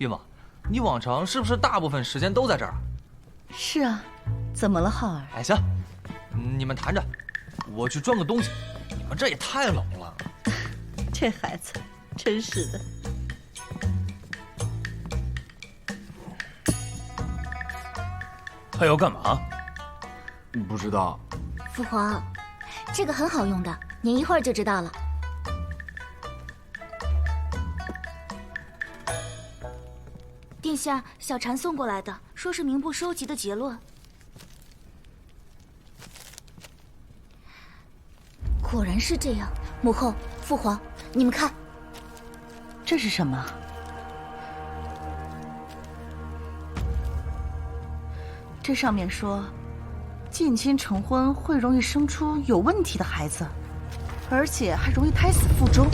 冰王，你往常是不是大部分时间都在这儿？是啊，怎么了，浩儿？哎，行，你们谈着，我去装个东西。你们这也太冷了。这孩子，真是的。他要干嘛？不知道。父皇，这个很好用的，您一会儿就知道了。殿下，小禅送过来的，说是明部收集的结论。果然是这样。母后、父皇，你们看，这是什么？这上面说，近亲成婚会容易生出有问题的孩子，而且还容易胎死腹中。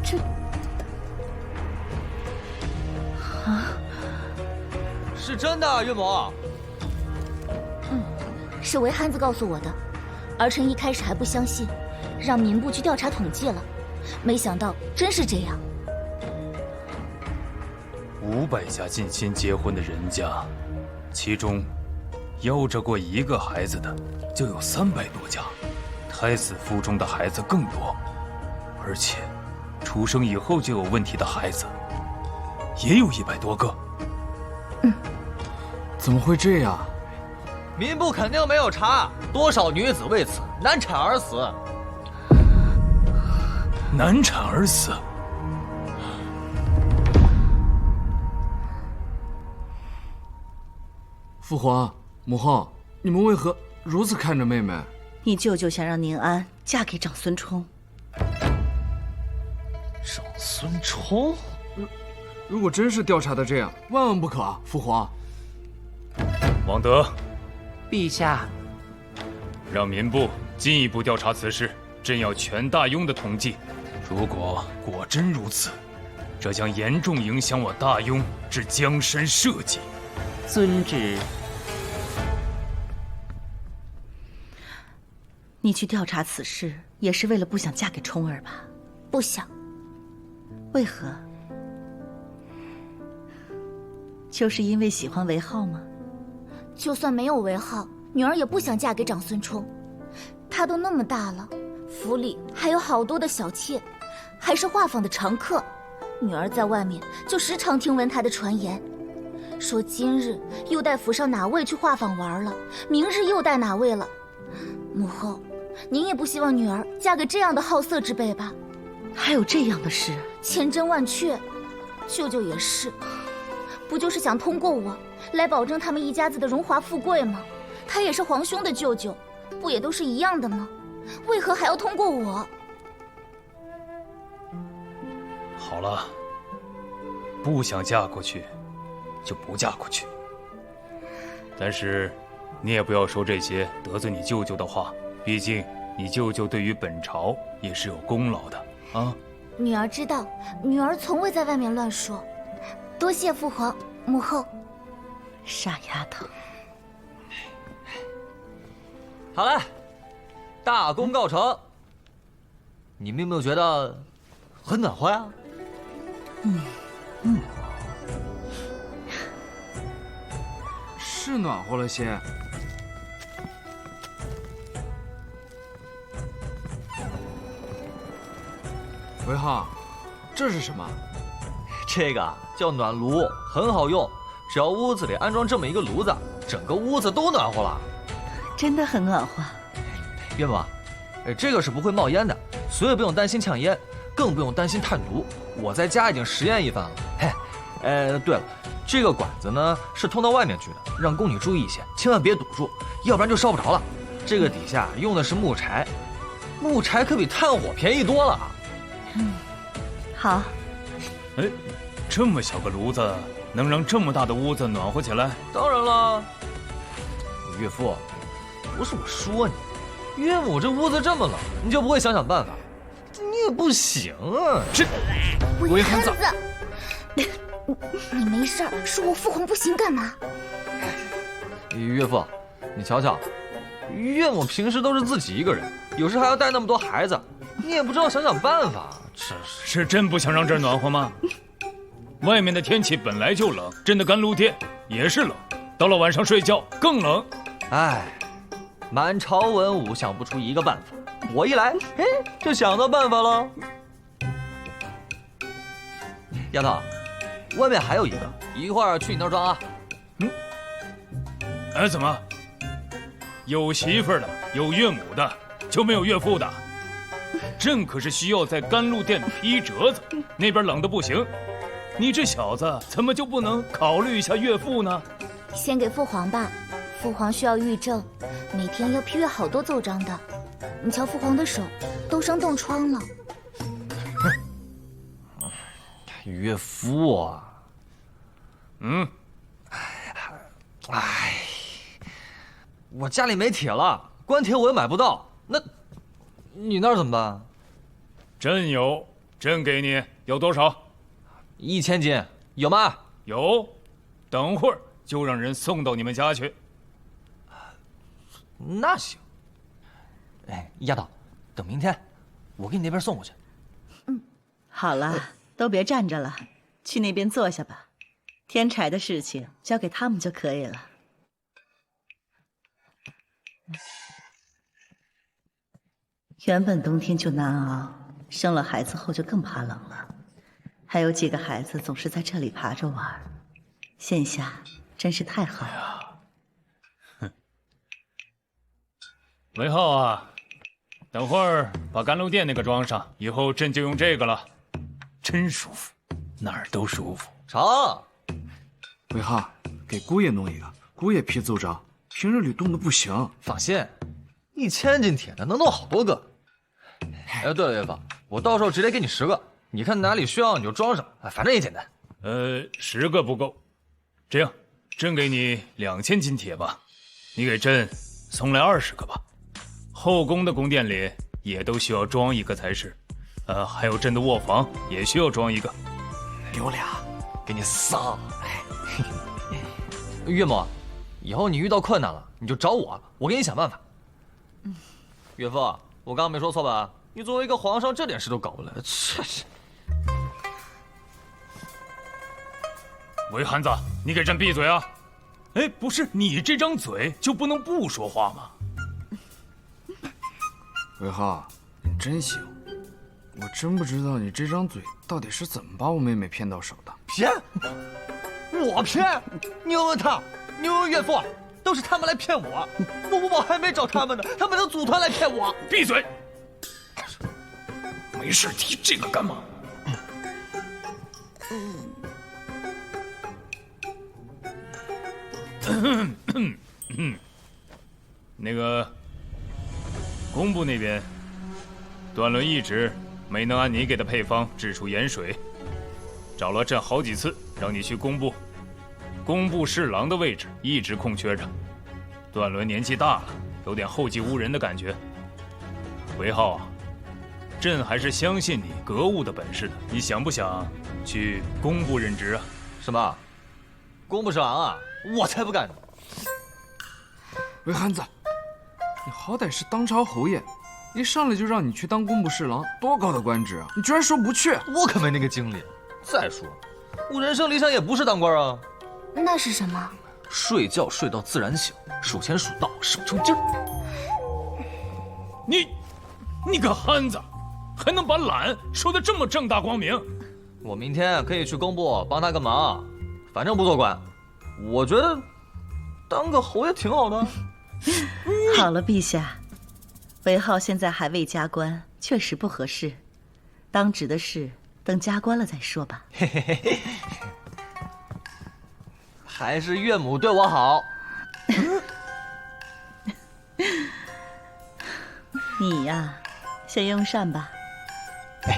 这是真的，岳母。是韦憨子告诉我的。儿臣一开始还不相信，让民部去调查统计了，没想到真是这样。500家近亲结婚的人家，其中夭折过1个孩子的就有300多家，胎死腹中的孩子更多，而且出生以后就有问题的孩子也有100多个。怎么会这样？民部肯定没有查多少女子为此难产而死。难产而死？父皇、母后，你们为何如此看着妹妹？你舅舅想让宁安嫁给长孙冲。长孙冲？如果真是调查的这样，万万不可啊！父皇，王德，陛下，让民部进一步调查此事，朕要全大雍的统计。如果果真如此，这将严重影响我大雍之江山社稷。遵旨。你去调查此事，也是为了不想嫁给冲儿吧？不想。为何？就是因为喜欢韦浩吗？就算没有韦浩，女儿也不想嫁给长孙冲。他都那么大了，府里还有好多的小妾，还是画坊的常客。女儿在外面就时常听闻他的传言，说今日又带府上哪位去画坊玩了，明日又带哪位了。母后，您也不希望女儿嫁给这样的好色之辈吧？还有这样的事？千真万确。舅舅也是，不就是想通过我来保证他们一家子的荣华富贵吗？他也是皇兄的舅舅，不也都是一样的吗？为何还要通过我？好了，不想嫁过去，就不嫁过去。但是，你也不要说这些得罪你舅舅的话，毕竟你舅舅对于本朝也是有功劳的啊。女儿知道，女儿从未在外面乱说。多谢父皇、母后。傻丫头。好了，大功告成。你们有没有觉得很暖和呀？是暖和了些。韦浩，这是什么？这个叫暖炉，很好用。只要屋子里安装这么一个炉子，整个屋子都暖和了。真的很暖和。岳母，这个是不会冒烟的，所以不用担心呛烟，更不用担心炭毒。我在家已经实验一番了。嘿，对了，这个管子呢是通到外面去的，让宫女注意一些，千万别堵住，要不然就烧不着了。这个底下用的是木柴，木柴可比炭火便宜多了。好。哎，这么小个炉子能让这么大的屋子暖和起来？当然了，岳父，不是我说你，岳母这屋子这么冷，你就不会想想办法？你也不行啊！这韦憨子，你没事儿，说我父皇不行干嘛？岳父，你瞧瞧，岳母平时都是自己一个人，有时还要带那么多孩子，你也不知道想想办法。是真不想让这儿暖和吗？外面的天气本来就冷，朕的甘露殿也是冷，到了晚上睡觉更冷。哎，满朝文武想不出一个办法，我一来，哎，就想到办法了。丫头，外面还有一个，一会儿去你那儿装啊。哎，怎么？有媳妇儿的，有岳母的，就没有岳父的？朕可是需要在甘露殿批折子，那边冷得不行。你这小子怎么就不能考虑一下岳父呢？先给父皇吧，父皇需要御证，每天要批阅好多奏章的。你瞧父皇的手都生冻疮了。岳父啊，哎，我家里没铁了，官铁我也买不到，那你那儿怎么办？朕有，朕给你，有多少1000斤，有吗？有，等会儿就让人送到你们家去。那行。哎，丫头，等明天我给你那边送过去。好了，都别站着了，去那边坐下吧。添柴的事情交给他们就可以了。原本冬天就难熬，生了孩子后就更怕冷了。还有几个孩子总是在这里爬着玩，现下真是太好了。韦浩啊，等会儿把甘露殿那个装上，以后朕就用这个了，真舒服，哪儿都舒服。成。韦浩，给姑爷弄一个，姑爷批奏章，平日里冻得不行。放心，1000斤铁的能弄好多个。哎，对了，岳父，我到时候直接给你10个，你看哪里需要你就装上，反正也简单。10个不够，这样，朕给你2000斤铁吧，你给朕送来20个吧。后宫的宫殿里也都需要装一个才是，还有朕的卧房也需要装一个。留俩，给你仨。岳母，以后你遇到困难了，你就找我，我给你想办法。岳父，我刚刚没说错吧？你作为一个皇上，这点事都搞不来，这是。韦憨子，你给朕闭嘴啊！哎，不是你这张嘴就不能不说话吗？韦浩，你真行，我真不知道你这张嘴到底是怎么把我妹妹骗到手的。骗？我骗？你问问他，你问问岳父，都是他们来骗我，我还没找他们呢，他们能组团来骗我。闭嘴！没事提这个干嘛？那个，工部那边，段伦一直没能按你给的配方制出盐水，找了朕好几次，让你去工部。工部侍郎的位置一直空缺着，段伦年纪大了，有点后继无人的感觉。韦浩啊，朕还是相信你格物的本事的，你想不想去工部任职啊？什么？工部侍郎啊？我才不干呢！韦憨子，你好歹是当朝侯爷，一上来就让你去当工部侍郎，多高的官职啊！你居然说不去！我可没那个精力。再说，我人生理想也不是当官啊。那是什么？睡觉睡到自然醒，数钱数到手抽筋儿。你个憨子，还能把懒说得这么正大光明？我明天可以去工部帮他个忙，反正不做官。我觉得当个侯爷挺好的。好了，陛下，韦浩现在还未加官，确实不合适。当职的事等加官了再说吧。嘿嘿嘿嘿，还是岳母对我好。你呀，先用膳吧。哎，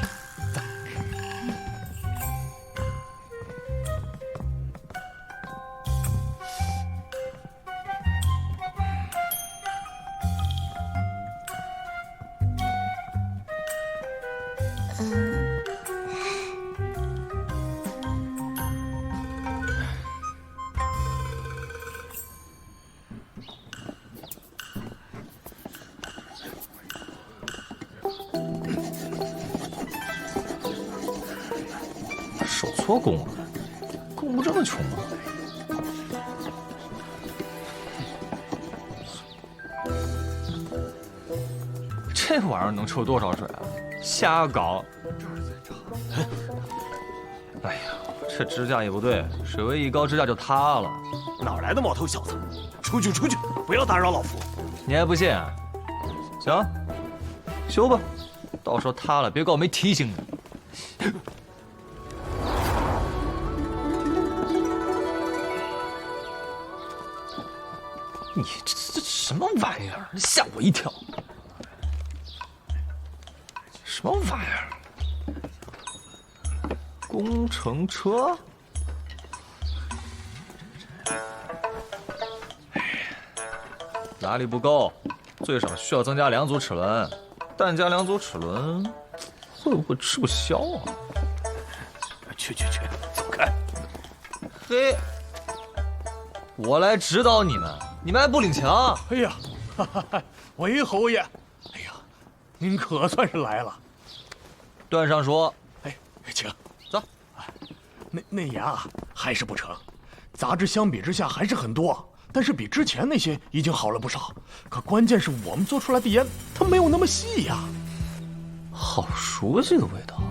手搓工了。不这么穷吗？这玩意儿能抽多少水啊？瞎搞！哎呀，这支架也不对，水位一高，支架就塌了。哪来的毛头小子？出去，出去！不要打扰老夫。你还不信啊？行，修吧，到时候塌了别怪我没提醒你。你这什么玩意儿？吓我一跳！什么玩意儿？工程车？拉力不够，最少需要增加2组齿轮，但加2组齿轮会不会吃不消啊？去，走开！嘿，我来指导你们，你们还不领情？哎呀，韦侯爷，哎呀，您可算是来了。段尚书，哎，请走。那言啊，还是不成。杂质相比之下还是很多，但是比之前那些已经好了不少。可关键是我们做出来的盐，它没有那么细呀。好熟悉的味道，